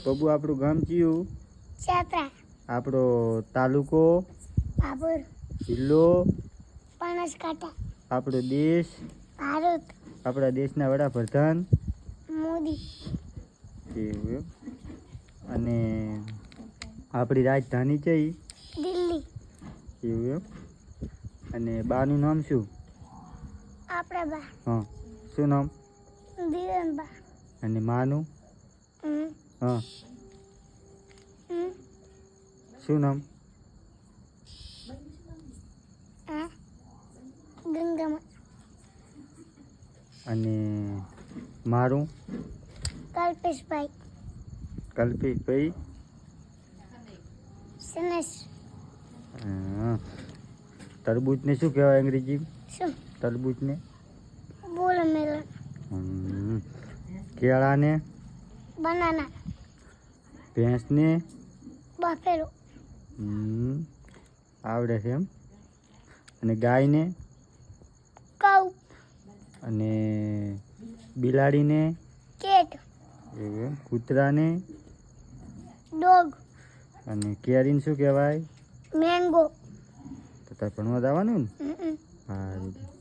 બબુ આપણું ગામ કયું? છેત્રા. આપણો તાલુકો? બાબર. જિલ્લો? બનાસકાંઠા. આપણો દેશ? ભારત. આપણા દેશના વડાપ્રધાન? મોદી. એવું એમ. અને આપણી રાજધાની છે ઈ? દિલ્હી. એવું એમ. અને બાનું નામ શું? આપણા બા. હા, શું નામ? દિરણબા. અને માનું? હા, શું નામ? ગંગામાં. અને મારું? કલ્પેશભાઈ. કલ્પેશભાઈ? સનેશ. હા. તરબૂચને શું કહેવાય અંગ્રેજી? શું? તરબૂચને? વોટરમેલન. કેળાને? બનાના. ભેંસને? બફેલો. આવડે છે એમ. અને ગાયને? કઉ. અને બિલાડીને? કેટ. એવું એમ. કૂતરાને? ડોગ. અને કેરીને શું કહેવાય? મેંગો. તો તાર ભણવા જવાનું ને? હમ. હા.